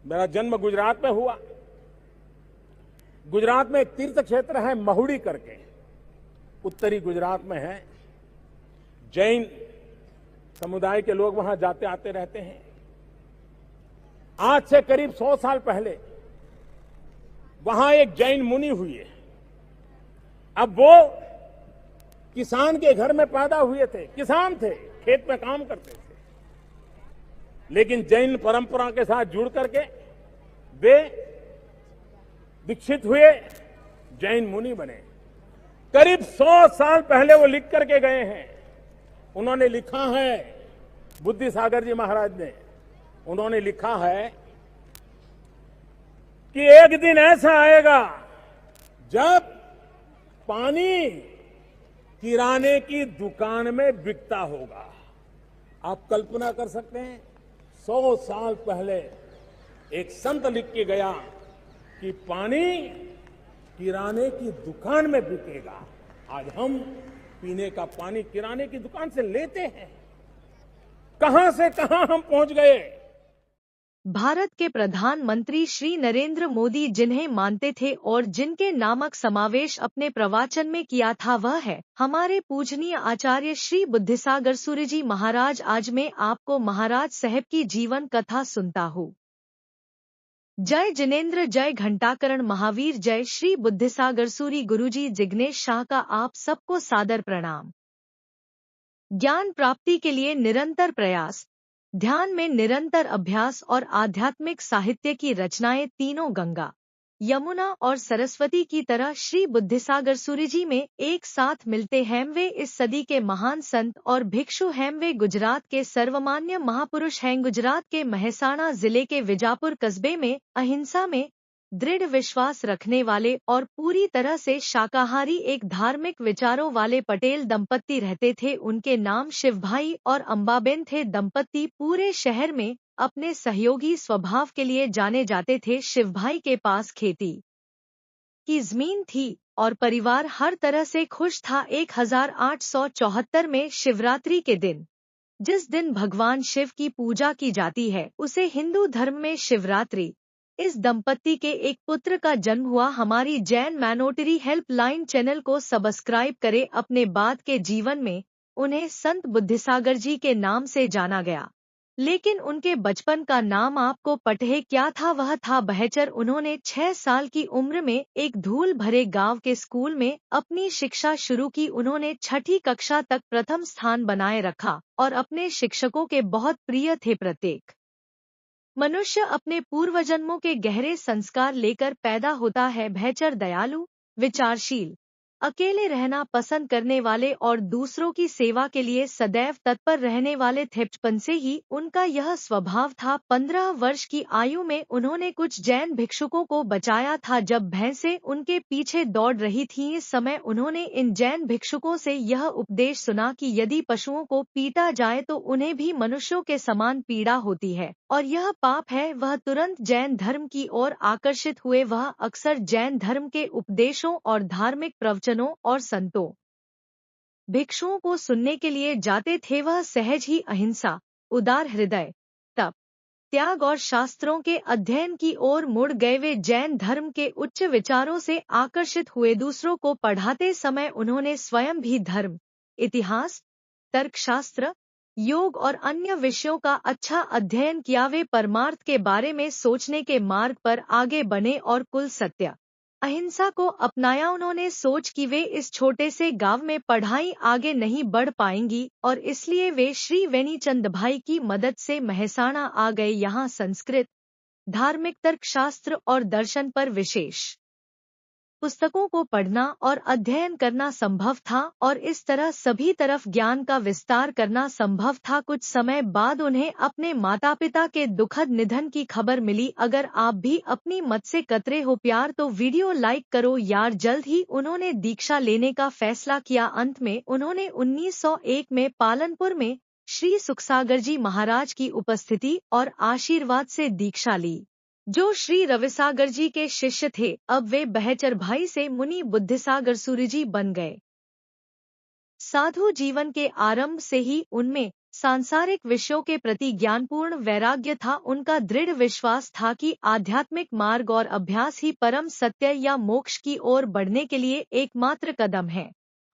मेरा जन्म गुजरात में हुआ। गुजरात में एक तीर्थ क्षेत्र है महुड़ी करके, उत्तरी गुजरात में है। जैन समुदाय के लोग वहां जाते आते रहते हैं। आज से करीब 100 साल पहले वहां एक जैन मुनि हुए। अब वो किसान के घर में पैदा हुए थे, किसान थे, खेत में काम करते थे, लेकिन जैन परंपरा के साथ जुड़ करके वे दीक्षित हुए, जैन मुनि बने। करीब 100 साल पहले वो लिख करके गए हैं। उन्होंने लिखा है, बुद्धिसागर जी महाराज ने, उन्होंने लिखा है कि एक दिन ऐसा आएगा जब पानी किराने की दुकान में बिकता होगा। आप कल्पना कर सकते हैं, 100 साल पहले एक संत लिख के गया कि पानी किराने की दुकान में बिकेगा। आज हम पीने का पानी किराने की दुकान से लेते हैं। कहां से कहां हम पहुंच गए। भारत के प्रधानमंत्री श्री नरेंद्र मोदी जिन्हें मानते थे और जिनके नामक समावेश अपने प्रवचन में किया था, वह है हमारे पूजनीय आचार्य श्री बुद्धिसागर सूरी जी महाराज। आज मैं आपको महाराज साहब की जीवन कथा सुनता हूँ। जय जिनेन्द्र, जय घंटाकरण महावीर, जय श्री बुद्धिसागर सूरी गुरुजी जिग्नेश शाह का आप सबको सादर प्रणाम। ज्ञान प्राप्ति के लिए निरंतर प्रयास, ध्यान में निरंतर अभ्यास और आध्यात्मिक साहित्य की रचनाएं तीनों गंगा, यमुना और सरस्वती की तरह श्री बुद्धिसागर सूरी जी में एक साथ मिलते हैं। वे इस सदी के महान संत और भिक्षु हैं। वे गुजरात के सर्वमान्य महापुरुष हैं। गुजरात के महसाणा जिले के विजापुर कस्बे में अहिंसा में दृढ़ विश्वास रखने वाले और पूरी तरह से शाकाहारी एक धार्मिक विचारों वाले पटेल दंपत्ति रहते थे। उनके नाम शिवभाई और अंबाबेन थे। दंपत्ति पूरे शहर में अपने सहयोगी स्वभाव के लिए जाने जाते थे। शिवभाई के पास खेती की जमीन थी और परिवार हर तरह से खुश था। 1874 में शिवरात्रि के दिन, जिस दिन भगवान शिव की पूजा की जाती है, उसे हिंदू धर्म में शिवरात्रि। इस दंपत्ति के एक पुत्र का जन्म हुआ। हमारी जैन मैनोटरी हेल्पलाइन चैनल को सब्सक्राइब करें। अपने बाद के जीवन में उन्हें संत बुद्धिसागर जी के नाम से जाना गया, लेकिन उनके बचपन का नाम आपको पता है क्या था? वह था बहचर। उन्होंने 6 साल की उम्र में एक धूल भरे गांव के स्कूल में अपनी शिक्षा शुरू की। उन्होंने 6ठी कक्षा तक प्रथम स्थान बनाए रखा और अपने शिक्षकों के बहुत प्रिय थे। प्रत्येक मनुष्य अपने पूर्वजन्मों के गहरे संस्कार लेकर पैदा होता है। बहचर दयालु, विचारशील, अकेले रहना पसंद करने वाले और दूसरों की सेवा के लिए सदैव तत्पर रहने वाले थे। बचपन से ही उनका यह स्वभाव था। 15 वर्ष की आयु में उन्होंने कुछ जैन भिक्षुकों को बचाया था जब भैंसें उनके पीछे दौड़ रही थीं। इस समय उन्होंने इन जैन भिक्षुकों से यह उपदेश सुना कि यदि पशुओं को पीटा जाए तो उन्हें भी मनुष्यों के समान पीड़ा होती है और यह पाप है। वह तुरंत जैन धर्म की ओर आकर्षित हुए। वह अक्सर जैन धर्म के उपदेशों और धार्मिक प्रवचनों और संतों भिक्षुओं को सुनने के लिए जाते थे। वह सहज ही अहिंसा, उदार हृदय, तप, त्याग और शास्त्रों के अध्ययन की ओर मुड़ गए। वे जैन धर्म के उच्च विचारों से आकर्षित हुए। दूसरों को पढ़ाते समय उन्होंने स्वयं भी धर्म, इतिहास, तर्कशास्त्र, योग और अन्य विषयों का अच्छा अध्ययन किया। वे परमार्थ के बारे में सोचने के मार्ग पर आगे बने और कुल सत्य, अहिंसा को अपनाया। उन्होंने सोच कि वे इस छोटे से गांव में पढ़ाई आगे नहीं बढ़ पाएंगी और इसलिए वे श्री वेणीचंद भाई की मदद से महसाणा आ गए। यहाँ संस्कृत, धार्मिक, तर्कशास्त्र और दर्शन पर विशेष पुस्तकों को पढ़ना और अध्ययन करना संभव था और इस तरह सभी तरफ ज्ञान का विस्तार करना संभव था। कुछ समय बाद उन्हें अपने माता पिता के दुखद निधन की खबर मिली। अगर आप भी अपनी मत से कतरे हो प्यार तो वीडियो लाइक करो यार। जल्द ही उन्होंने दीक्षा लेने का फैसला किया। अंत में उन्होंने 1901 में पालनपुर में श्री सुखसागर जी महाराज की उपस्थिति और आशीर्वाद से दीक्षा ली, जो श्री रविसागर जी के शिष्य थे। अब वे बहचर भाई से मुनि बुद्धिसागर सूरी जी बन गए। साधु जीवन के आरंभ से ही उनमें सांसारिक विषयों के प्रति ज्ञानपूर्ण वैराग्य था। उनका दृढ़ विश्वास था कि आध्यात्मिक मार्ग और अभ्यास ही परम सत्य या मोक्ष की ओर बढ़ने के लिए एकमात्र कदम है।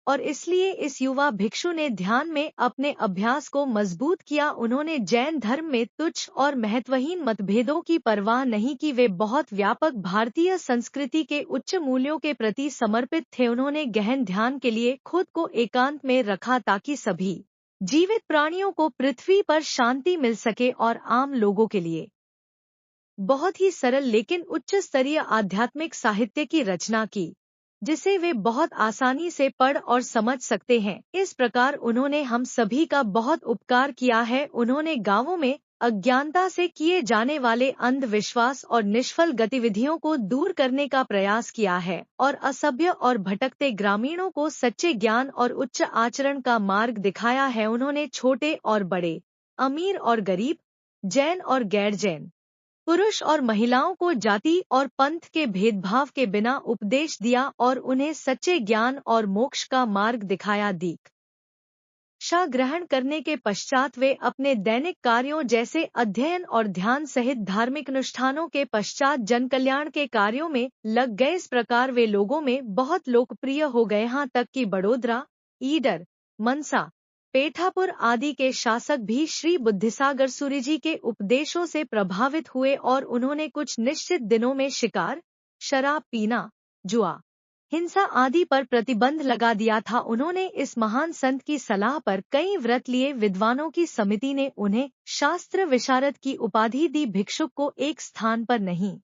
और इसलिए इस युवा भिक्षु ने ध्यान में अपने अभ्यास को मजबूत किया। उन्होंने जैन धर्म में तुच्छ और महत्वहीन मतभेदों की परवाह नहीं की। वे बहुत व्यापक भारतीय संस्कृति के उच्च मूल्यों के प्रति समर्पित थे। उन्होंने गहन ध्यान के लिए खुद को एकांत में रखा ताकि सभी जीवित प्राणियों को पृथ्वी पर शांति मिल सके और आम लोगों के लिए बहुत ही सरल लेकिन उच्च स्तरीय आध्यात्मिक साहित्य की रचना की, जिसे वे बहुत आसानी से पढ़ और समझ सकते हैं। इस प्रकार उन्होंने हम सभी का बहुत उपकार किया है। उन्होंने गांवों में अज्ञानता से किए जाने वाले अंधविश्वास और निष्फल गतिविधियों को दूर करने का प्रयास किया है और असभ्य और भटकते ग्रामीणों को सच्चे ज्ञान और उच्च आचरण का मार्ग दिखाया है। उन्होंने छोटे और बड़े, अमीर और गरीब, जैन और गैर जैन, पुरुष और महिलाओं को जाति और पंथ के भेदभाव के बिना उपदेश दिया और उन्हें सच्चे ज्ञान और मोक्ष का मार्ग दिखाया। दीक्षा ग्रहण करने के पश्चात वे अपने दैनिक कार्यों जैसे अध्ययन और ध्यान सहित धार्मिक अनुष्ठानों के पश्चात जनकल्याण के कार्यों में लग गए। इस प्रकार वे लोगों में बहुत लोकप्रिय हो गए, यहाँ तक कि बड़ोदरा, ईडर, मनसा, पेठापुर आदि के शासक भी श्री बुद्धिसागर सूरि जी के उपदेशों से प्रभावित हुए और उन्होंने कुछ निश्चित दिनों में शिकार, शराब पीना, जुआ, हिंसा आदि पर प्रतिबंध लगा दिया था। उन्होंने इस महान संत की सलाह पर कई व्रत लिए। विद्वानों की समिति ने उन्हें शास्त्र विशारद की उपाधि दी। भिक्षुक को एक स्थान पर नहीं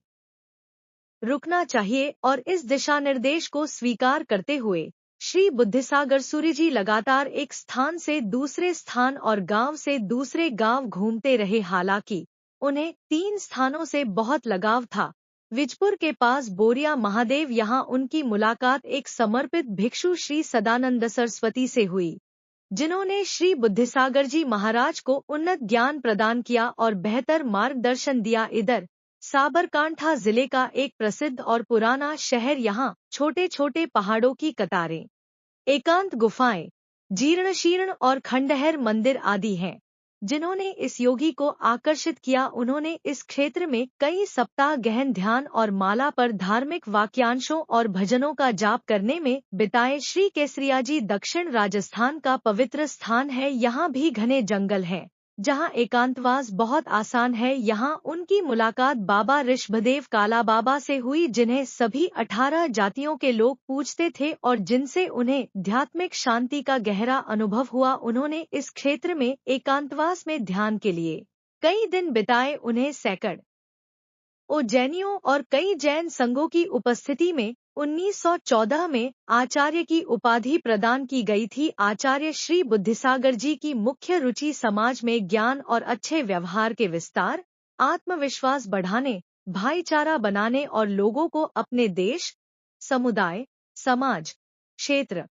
रुकना चाहिए और इस दिशा निर्देश को स्वीकार करते हुए श्री बुद्धिसागर सूरि जी लगातार एक स्थान से दूसरे स्थान और गांव से दूसरे गांव घूमते रहे। हालांकि उन्हें 3 स्थानों से बहुत लगाव था। विजपुर के पास बोरिया महादेव, यहाँ उनकी मुलाकात एक समर्पित भिक्षु श्री सदानंद सरस्वती से हुई, जिन्होंने श्री बुद्धिसागर जी महाराज को उन्नत ज्ञान प्रदान किया और बेहतर मार्गदर्शन दिया। इधर साबरकांठा जिले का एक प्रसिद्ध और पुराना शहर, यहाँ छोटे छोटे पहाड़ों की कतारें, एकांत गुफाएं, जीर्ण और खंडहर मंदिर आदि हैं, जिन्होंने इस योगी को आकर्षित किया। उन्होंने इस क्षेत्र में कई सप्ताह गहन ध्यान और माला पर धार्मिक वाक्यांशों और भजनों का जाप करने में बिताए। श्री केसरियाजी दक्षिण राजस्थान का पवित्र स्थान है। यहाँ भी घने जंगल हैं, जहाँ एकांतवास बहुत आसान है। यहाँ उनकी मुलाकात बाबा ऋषभदेव काला बाबा से हुई, जिन्हें सभी 18 जातियों के लोग पूजते थे और जिनसे उन्हें ध्यात्मिक शांति का गहरा अनुभव हुआ। उन्होंने इस क्षेत्र में एकांतवास में ध्यान के लिए कई दिन बिताए। उन्हें सैकड़ों जैनियों और कई जैन संघों की उपस्थिति में 1914 में आचार्य की उपाधि प्रदान की गई थी। आचार्य श्री बुद्धिसागर जी की मुख्य रुचि समाज में ज्ञान और अच्छे व्यवहार के विस्तार, आत्मविश्वास बढ़ाने, भाईचारा बनाने और लोगों को अपने देश, समुदाय, समाज, क्षेत्र,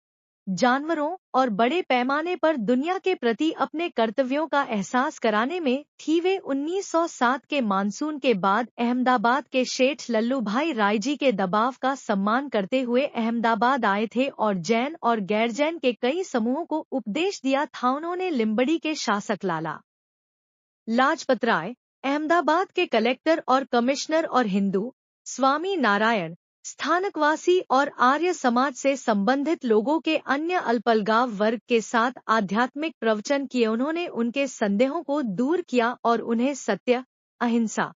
जानवरों और बड़े पैमाने पर दुनिया के प्रति अपने कर्तव्यों का एहसास कराने में थी। वे 1907 के मानसून के बाद अहमदाबाद के शेठ लल्लू भाई राय जी के दबाव का सम्मान करते हुए अहमदाबाद आए थे और जैन और गैर जैन के कई समूहों को उपदेश दिया था। उन्होंने लिम्बड़ी के शासक लाला लाजपत राय, अहमदाबाद के कलेक्टर और कमिश्नर और हिंदू स्वामी नारायण, स्थानकवासी और आर्य समाज से संबंधित लोगों के अन्य अल्पलगाव वर्ग के साथ आध्यात्मिक प्रवचन किए। उन्होंने उनके संदेहों को दूर किया और उन्हें सत्य, अहिंसा,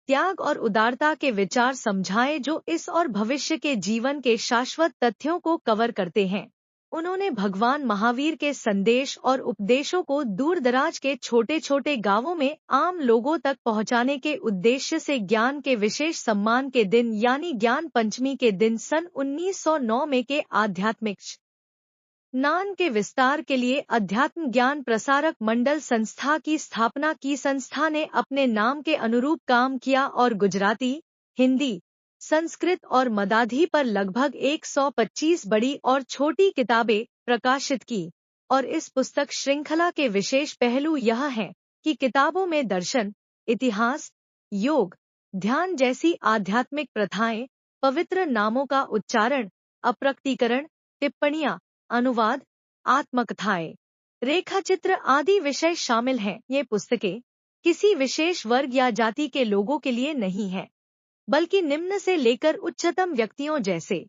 त्याग और उदारता के विचार समझाए, जो इस और भविष्य के जीवन के शाश्वत तथ्यों को कवर करते हैं। उन्होंने भगवान महावीर के संदेश और उपदेशों को दूर दराज के छोटे छोटे गांवों में आम लोगों तक पहुंचाने के उद्देश्य से ज्ञान के विशेष सम्मान के दिन यानी ज्ञान पंचमी के दिन सन 1909 में के आध्यात्मिक स्नान के विस्तार के लिए अध्यात्म ज्ञान प्रसारक मंडल संस्था की स्थापना की। संस्था ने अपने नाम के अनुरूप काम किया और गुजराती, हिंदी, संस्कृत और मराठी पर लगभग 125 बड़ी और छोटी किताबें प्रकाशित की। और इस पुस्तक श्रृंखला के विशेष पहलू यह है कि किताबों में दर्शन, इतिहास, योग, ध्यान जैसी आध्यात्मिक प्रथाएं, पवित्र नामों का उच्चारण, अप्रकटीकरण, टिप्पणियां, अनुवाद, आत्मकथाएं, रेखाचित्र आदि विषय शामिल हैं। ये पुस्तकें किसी विशेष वर्ग या जाति के लोगों के लिए नहीं है, बल्कि निम्न से लेकर उच्चतम व्यक्तियों जैसे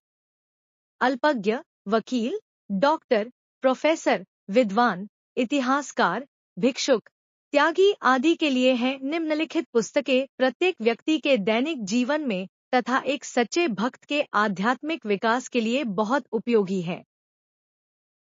अल्पज्ञ, वकील, डॉक्टर, प्रोफेसर, विद्वान, इतिहासकार, भिक्षुक, त्यागी आदि के लिए हैं। निम्नलिखित पुस्तकें प्रत्येक व्यक्ति के दैनिक जीवन में तथा एक सच्चे भक्त के आध्यात्मिक विकास के लिए बहुत उपयोगी है।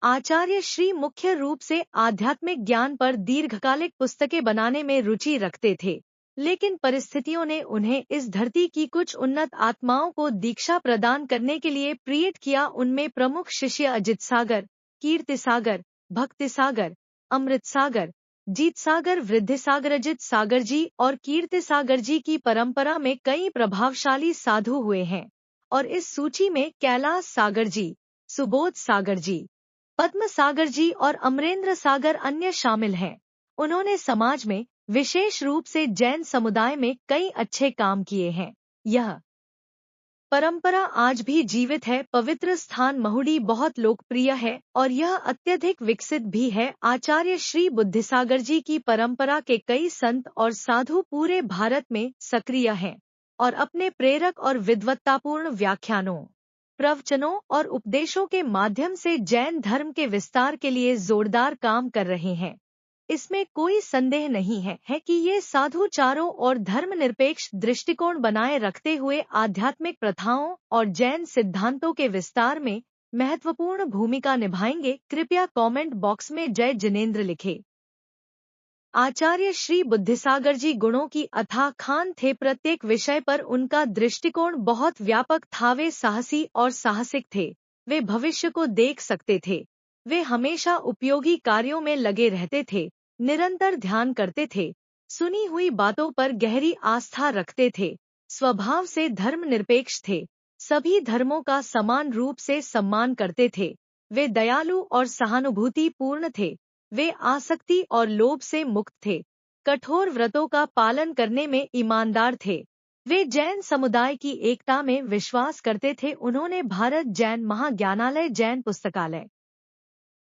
आचार्य श्री मुख्य रूप से आध्यात्मिक ज्ञान पर दीर्घकालिक पुस्तकें बनाने में रुचि रखते थे, लेकिन परिस्थितियों ने उन्हें इस धरती की कुछ उन्नत आत्माओं को दीक्षा प्रदान करने के लिए प्रेरित किया। उनमें प्रमुख शिष्य अजित सागर, कीर्ति सागर, भक्ति सागर, अमृत सागर, जीत सागर, वृद्धि सागर। अजित सागर जी और कीर्ति सागर जी की परंपरा में कई प्रभावशाली साधु हुए हैं और इस सूची में कैलाश सागर जी, सुबोध सागर जी, पद्म सागर जी और अमरेंद्र सागर अन्य शामिल हैं। उन्होंने समाज में, विशेष रूप से जैन समुदाय में कई अच्छे काम किए हैं। यह परंपरा आज भी जीवित है। पवित्र स्थान महुड़ी बहुत लोकप्रिय है और यह अत्यधिक विकसित भी है। आचार्य श्री बुद्धिसागर जी की परंपरा के कई संत और साधु पूरे भारत में सक्रिय हैं और अपने प्रेरक और विद्वत्तापूर्ण व्याख्यानों, प्रवचनों और उपदेशों के माध्यम से जैन धर्म के विस्तार के लिए जोरदार काम कर रहे हैं। इसमें कोई संदेह नहीं है कि ये साधु चारों और धर्मनिरपेक्ष दृष्टिकोण बनाए रखते हुए आध्यात्मिक प्रथाओं और जैन सिद्धांतों के विस्तार में महत्वपूर्ण भूमिका निभाएंगे। कृपया कमेंट बॉक्स में जय जिनेंद्र लिखें। आचार्य श्री बुद्धिसागर जी गुणों की अथाह खान थे। प्रत्येक विषय पर उनका दृष्टिकोण बहुत व्यापक था। वे साहसी और साहसिक थे। वे भविष्य को देख सकते थे। वे हमेशा उपयोगी कार्यों में लगे रहते थे, निरंतर ध्यान करते थे, सुनी हुई बातों पर गहरी आस्था रखते थे, स्वभाव से धर्मनिरपेक्ष थे, सभी धर्मों का समान रूप से सम्मान करते थे। वे दयालु और सहानुभूति पूर्ण थे। वे आसक्ति और लोभ से मुक्त थे, कठोर व्रतों का पालन करने में ईमानदार थे। वे जैन समुदाय की एकता में विश्वास करते थे। उन्होंने भारत जैन महाज्ञानालय जैन पुस्तकालय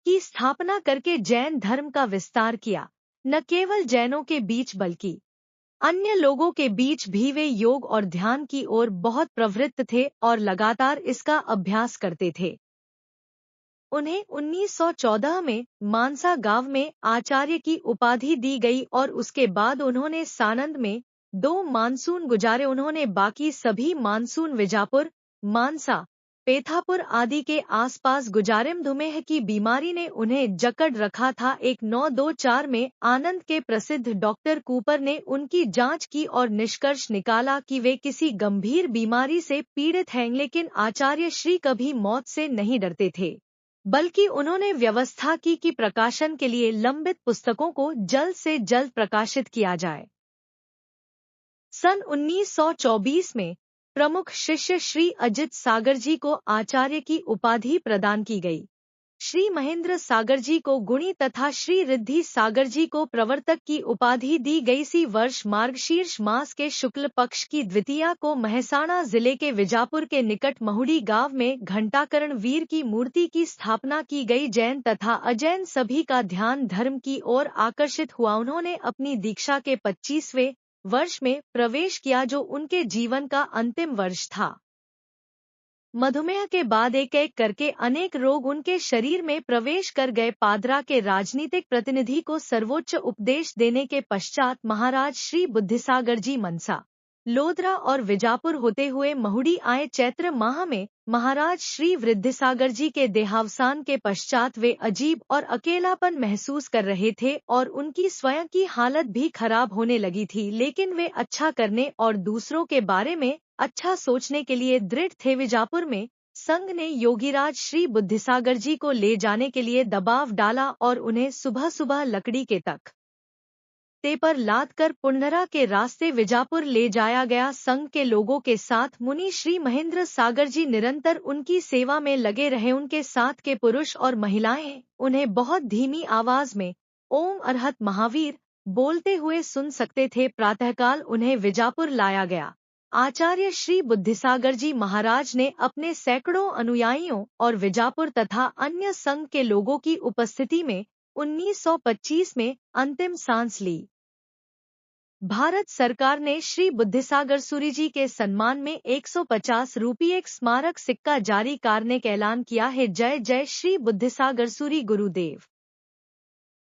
की स्थापना करके जैन धर्म का विस्तार किया। न केवल जैनों के बीच बल्कि अन्य लोगों के बीच भी वे योग और ध्यान की ओर बहुत प्रवृत्त थे और लगातार इसका अभ्यास करते थे। उन्हें 1914 में मानसा गांव में आचार्य की उपाधि दी गई और उसके बाद उन्होंने सानंद में 2 मानसून गुजारे। उन्होंने बाकी सभी मानसून विजापुर, मानसा, पेथापुर आदि के आसपास गुजारे। मधुमेह की बीमारी ने उन्हें जकड़ रखा था। 1924 में आनंद के प्रसिद्ध डॉक्टर कूपर ने उनकी जांच की और निष्कर्ष निकाला कि वे किसी गंभीर बीमारी से पीड़ित हैं, लेकिन आचार्य श्री कभी मौत से नहीं डरते थे, बल्कि उन्होंने व्यवस्था की कि प्रकाशन के लिए लंबित पुस्तकों को जल्द से जल्द प्रकाशित किया जाए। सन 1924 में प्रमुख शिष्य श्री अजित सागर जी को आचार्य की उपाधि प्रदान की गई। श्री महेंद्र सागर जी को गुणी तथा श्री रिद्धि सागर जी को प्रवर्तक की उपाधि दी गई। इसी वर्ष मार्गशीर्ष मास के शुक्ल पक्ष की द्वितीया को महसाणा जिले के विजापुर के निकट महुड़ी गांव में घंटाकरण वीर की मूर्ति की स्थापना की गई। जैन तथा अजैन सभी का ध्यान धर्म की ओर आकर्षित हुआ। उन्होंने अपनी दीक्षा के 25वें वर्ष में प्रवेश किया, जो उनके जीवन का अंतिम वर्ष था। मधुमेह के बाद एक एक करके अनेक रोग उनके शरीर में प्रवेश कर गए। पादरा के राजनीतिक प्रतिनिधि को सर्वोच्च उपदेश देने के पश्चात महाराज श्री बुद्धिसागर जी मनसा, लोधरा और विजापुर होते हुए महुड़ी आए। चैत्र माह में महाराज श्री वृद्धिसागर जी के देहावसान के पश्चात वे अजीब और अकेलापन महसूस कर रहे थे और उनकी स्वयं की हालत भी खराब होने लगी थी, लेकिन वे अच्छा करने और दूसरों के बारे में अच्छा सोचने के लिए दृढ़ थे। विजापुर में संघ ने योगीराज श्री बुद्धिसागर जी को ले जाने के लिए दबाव डाला और उन्हें सुबह सुबह लकड़ी के तख्ते पर लाद कर पुंडरा के रास्ते विजापुर ले जाया गया। संघ के लोगों के साथ मुनि श्री महेंद्र सागर जी निरंतर उनकी सेवा में लगे रहे। उनके साथ के पुरुष और महिलाएं उन्हें बहुत धीमी आवाज में ओम अरहत महावीर बोलते हुए सुन सकते थे। प्रातःकाल उन्हें विजापुर लाया गया। आचार्य श्री बुद्धिसागर जी महाराज ने अपने सैकड़ों अनुयायियों और विजापुर तथा अन्य संघ के लोगों की उपस्थिति में 1925 में अंतिम सांस ली। भारत सरकार ने श्री बुद्धिसागर सूरी जी के सम्मान में 150 रुपये स्मारक सिक्का जारी करने का ऐलान किया है। जय जय श्री बुद्धिसागर सूरी गुरुदेव।